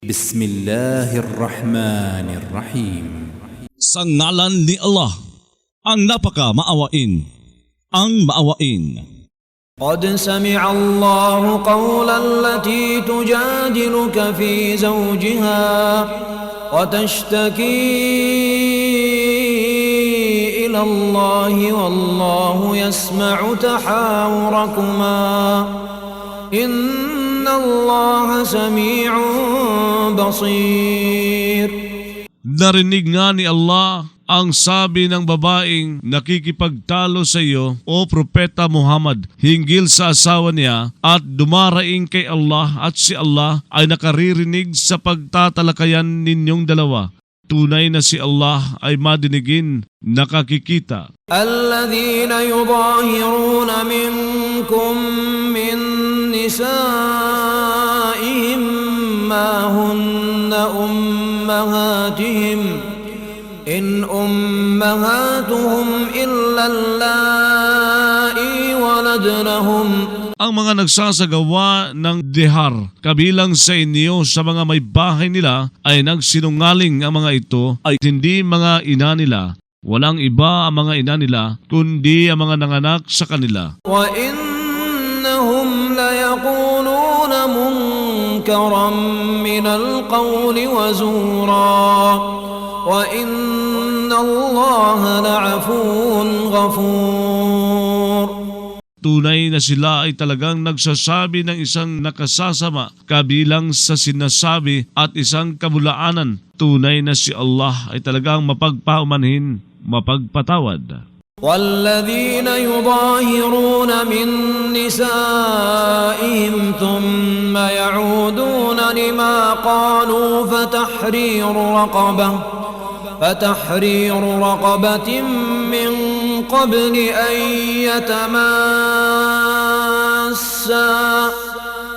Bismillahirrahmanirrahim. Sa ngalan ni Allah, ang napaka-maawain, ang maawain. قد سمع الله قول التي تجادلك في زوجها وتشتكي إلى الله والله يسمع تحاوركما إن الله سميع بصير. Narinig nga ni Allah ang sabi ng babaeng nakikipagtalo sa iyo, O Propeta Muhammad, hinggil sa asawa niya at dumaraing kay Allah at si Allah ay nakaririnig sa pagtatalakayan ninyong dalawa. Tunay na si Allah ay madinigin, nakakikita. الذين يظاهرون منكم من نسائهم ما هن أمهاتهم إن أمهاتهم إلا اللائي ولدنهم. Ang mga nagsasagawa ng dihar kabilang sa inyo sa mga may bahay nila ay nagsinungaling. Ang mga ito ay hindi mga ina nila. Walang iba ang mga ina nila kundi ang mga nanganak sa kanila. وإنهم ليقولون منكرا من القول وزورا وإن الله لعفو غفور. Tunay na sila ay talagang nagsasabi ng isang nakasasama kabilang sa sinasabi at isang kabulaanan. Tunay na si Allah ay talagang mapagpaumanhin, mapagpatawad. والذين يظاهرون من نسائهم ثم يعودون لما قالوا فتحرير رقبة من قبل أن يتماسا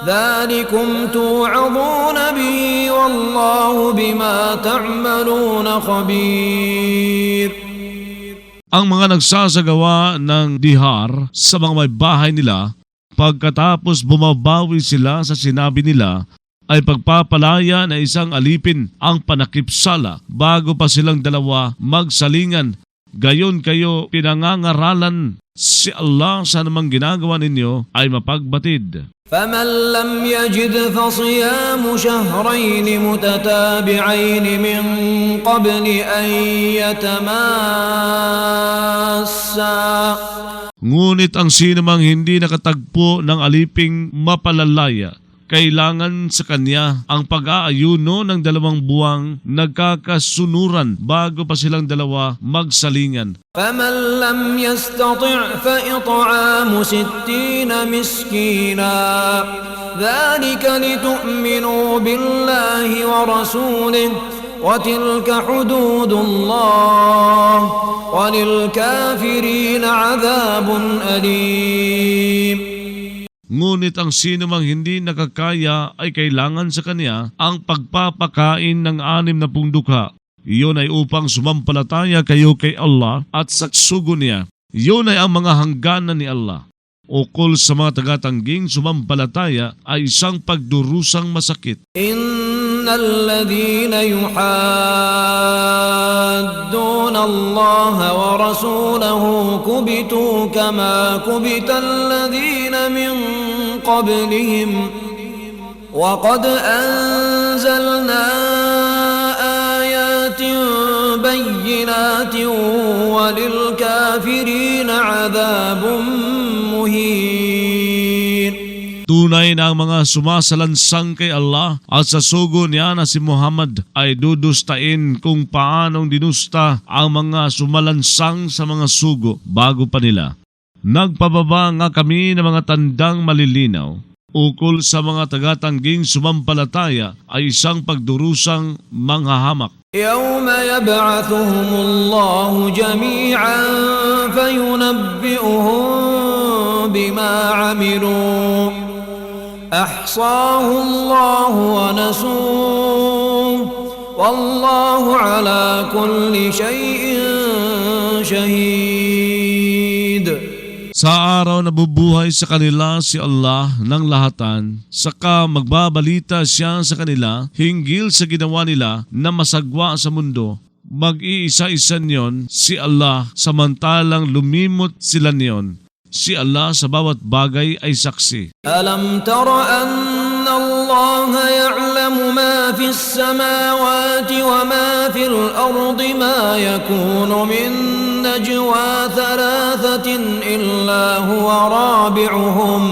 ذلكم توعظون به والله بما تعملون خبير. Ang mga nagsasagawa ng dihar sa mga may bahay nila, pagkatapos bumabawi sila sa sinabi nila, ay pagpapalaya na isang alipin ang panakipsala bago pa silang dalawa magsalingan. Gayon kayo pinangangaralan si Allah sa namang ginagawa ninyo ay mapagbatid. فمن لم يجد فصيام شهرين متتابعين من قبل أن يتماسا. Ngunit ang sinumang hindi nakatagpo ng aliping mapalalaya, kailangan sa kanya ang pag-aayuno ng 2 buwang nagkakasunuran bago pa silang dalawa magsalingan. فمن لم يستطع فإطعام 60 مسكينا ذلك لتؤمنوا بالله ورسوله وتلك حدود الله وللكافرين عذاب أليم. Ngunit ang sino mang hindi nakakaya ay kailangan sa kanya ang pagpapakain ng 60 dukha. Iyon ay upang sumampalataya kayo kay Allah at sa sugo niya. Iyon ay ang mga hangganan ni Allah. Ukol sa mga tagatangging sumampalataya ay isang pagdurusang masakit. إن الذين يحادون الله ورسوله كبتوا كما كبت الذين من قبلهم وقد أنزلنا آيات بينات وللكافرين عذاب مهين. Tunay na ang mga sumasalansang kay Allah at sa sugo niya na si Muhammad ay dudustain kung paanong dinusta ang mga sumalansang sa mga sugo bago pa nila. Nagpababa nga kami ng mga tandang malilinaw. Ukol sa mga tagatangging sumampalataya ay isang pagdurusang manghahamak. يوم يبعثهم الله جميعا فينبئهم بما عملوا أحصاه الله ونسوه والله على كل شيء شهيد. Sa araw na bubuhay sa kanila si Allah ng lahatan, saka magbabalita siya sa kanila hinggil sa ginawa nila na masagwa sa mundo. Mag-iisa-isa niyon si Allah samantalang lumimot sila niyon. Si Allah sa bawat bagay ay saksi. ألم تر أن الله يعلم ما في السماوات وما في الأرض ما يكون من نجوى ثلاثة إلا هو رابعهم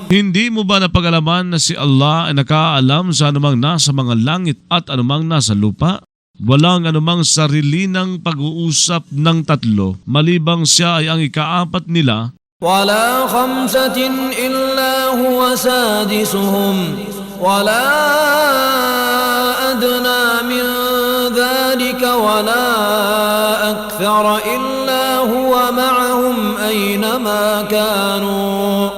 Hindi mo ba napag-alaman na si Allah ay nakaalam sa anumang nasa mga langit at anumang nasa lupa? Walang anumang sarilinang pag-uusap ng tatlo, malibang siya ay ang ikaapat nila. ولا خمسة إلا هو سادسهم ولا أدنى من ذلك ولا أكثر إلا هو معهم أينما كانوا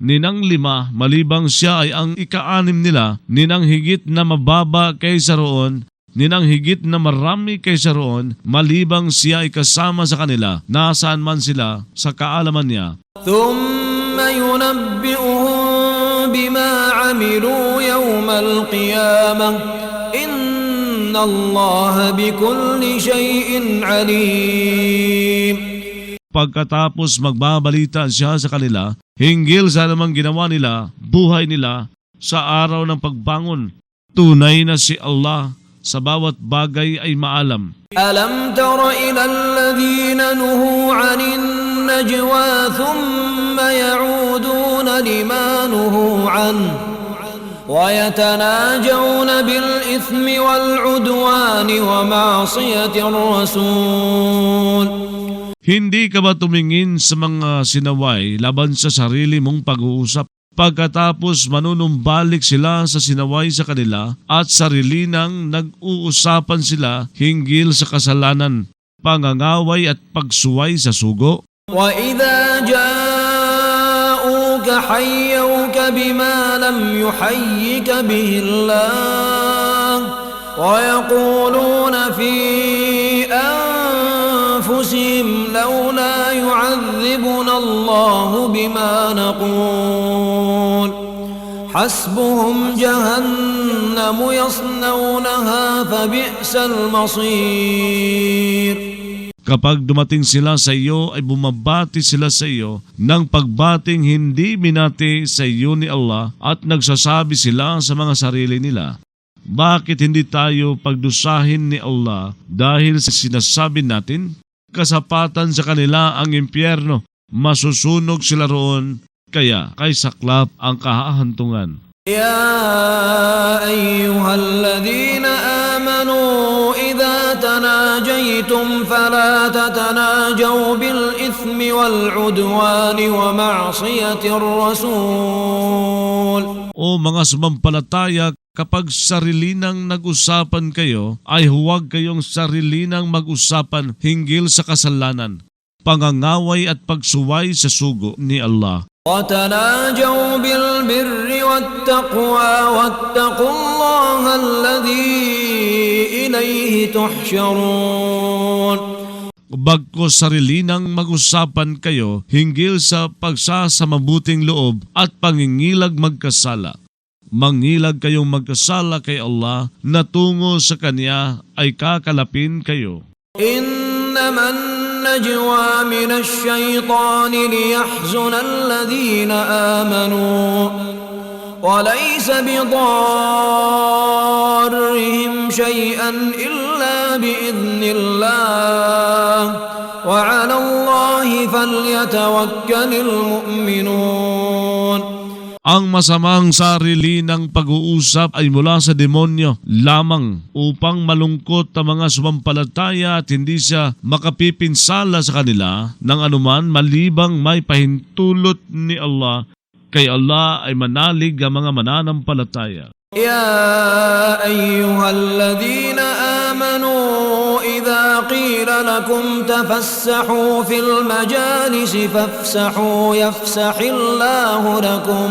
Ninang lima, malibang siya ay ang ika-anim nila, ninang higit na mababa kaysa roon, ninang higit na marami kaysa roon, malibang siya ay kasama sa kanila, nasaan man sila sa kaalaman niya. ثم ينبئهم بما عملوا يوم القيامة إن الله بكل شيء عليم. Pagkatapos magbabalita siya sa kanila hinggil sa anumang ginawa nila, buhay nila sa araw ng pagbangon. Tunay na si Allah sa bawat bagay ay maalam. ألم تر إلى الذين نهوا عن النجوى ثم يعودون لما نهوا عنه ويتناجون بالإثم والعدوان ومعصية الرسول. Hindi ka ba tumingin sa mga sinaway laban sa sarili mong pag-uusap? Pagkatapos manunumbalik sila sa sinaway sa kanila at sarili nang nag-uusapan sila hinggil sa kasalanan, pangangaway at pagsuway sa sugo. وإذا جاءوك حيوك بما لم يحيك به الله ويقولون في أنفسهم لولا يعذبنا الله بما نقول حسبهم جهنم يصلونها فبئس المصير. Kapag dumating sila sa iyo ay bumabati sila sa iyo ng pagbating hindi binati sa iyo ni Allah at nagsasabi sila sa mga sarili nila, bakit hindi tayo pagdusahin ni Allah dahil sa sinasabi natin? Kasapatan sa kanila ang impyerno, masusunog sila roon, kaya kay saklap ang kahahantungan. يا أيها الذين آمنوا إذا تناجيتم فلا تتناجوا بالإثم والعدوان ومعصية الرسول. O mga sumampalataya, kapag sarilinang nag-usapan kayo, ay huwag kayong sarilinang mag-usapan hinggil sa kasalanan, pangangaway at pagsuway sa sugo ni Allah. وتناجوا بالبر والتقوى واتقوا الله الذي إليه تحشرون. Bagkus sarilinang mag-usapan kayo hinggil sa pagsasamabuting loob at pangingilag magkasala. Mangilag kayong magkasala kay Allah na tungo sa Kanya ay kakalapin kayo. إنما النجوى من الشيطان ليحزن الذين آمنوا وليس بضارهم شيئا إلا بإذن الله وعلى الله فليتوكل المؤمنون. Ang masamang sarili ng pag-uusap ay mula sa demonyo lamang upang malungkot ang mga sumampalataya at hindi siya makapipinsala sa kanila ng anuman malibang may pahintulot ni Allah. Kay Allah ay manalig ang mga mananampalataya. يا أيها الذين آمنوا إذا قيل لكم تفسحوا في المجالس فافسحوا يفسح الله لكم.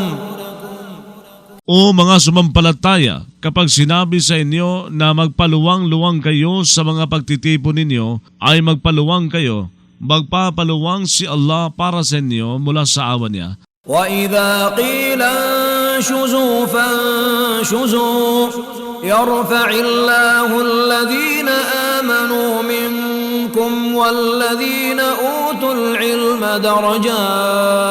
O mga sumampalataya, kapag sinabi sa inyo na magpaluwang-luwang kayo sa mga pagtitipon ninyo, ay magpaluwang kayo. magpapaluwang si Allah para sa inyo mula sa awa niya. وإذا قيل انشزوا فانشزوا يرفع الله الذين آمنوا منكم والذين أوتوا العلم درجات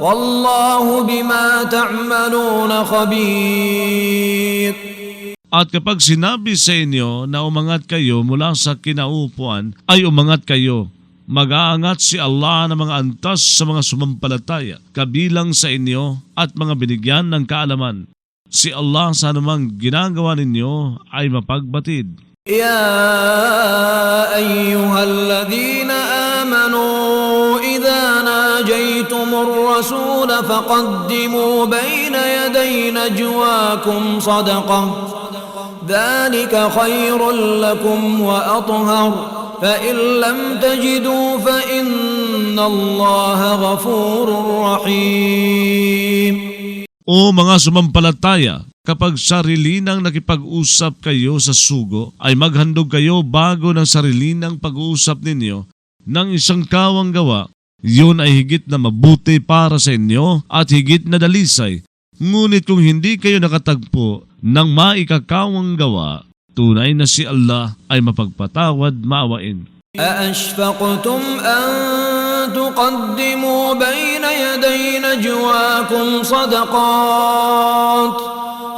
والله بما تعملون خبير. At kapag sinabi sa inyo na umangat kayo mula sa kinaupuan, ay umangat kayo. Mag-aangat si Allah ng mga antas sa mga sumampalataya, kabilang sa inyo at mga binigyan ng kaalaman. Si Allah sa anumang ginagawa ninyo ay mapagbatid. يا أيها الذين آمنوا إذا ناجيتم الرسول فقدموا بين يدي نجواكم صدقة ذلك خير لكم وأطهر فإن لم تجدوا فإن الله غفور رحيم. O mga sumampalataya, kapag sarili nang nakipag-usap kayo sa sugo, ay maghandog kayo bago ng sarili ng pag-uusap ninyo ng isang kawang gawa. Yun ay higit na mabuti para sa inyo at higit na dalisay. Ngunit kung hindi kayo nakatagpo ng maikakawang gawa, tunay na si Allah ay mapagpatawad, maawain. أأشفقتم أن تقدموا بين يدي نجواكم صدقات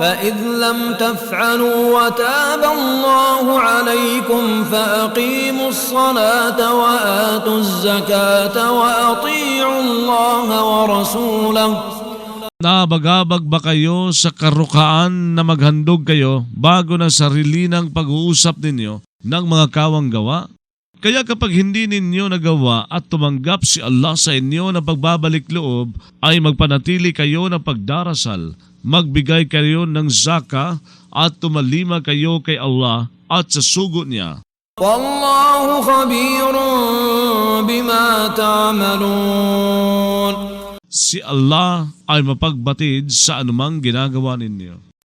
فإذ لم تفعلوا وتاب الله عليكم فأقيموا الصلاة وآتوا الزكاة وأطيعوا الله ورسوله. Nabagabag ba kayo sa karukaan na maghandog kayo bago ng sarili ng pag-uusap ninyo ng mga kawang gawa? Kaya kapag hindi ninyo nagawa at tumanggap si Allah sa inyo ng pagbabalik loob, ay magpanatili kayo ng pagdarasal, magbigay kayo ng zaka at tumalima kayo kay Allah at sa sugo niya. Wallahu khabirun bima ta'malun. Si Allah ay mapagbatid sa anumang ginagawa ninyo.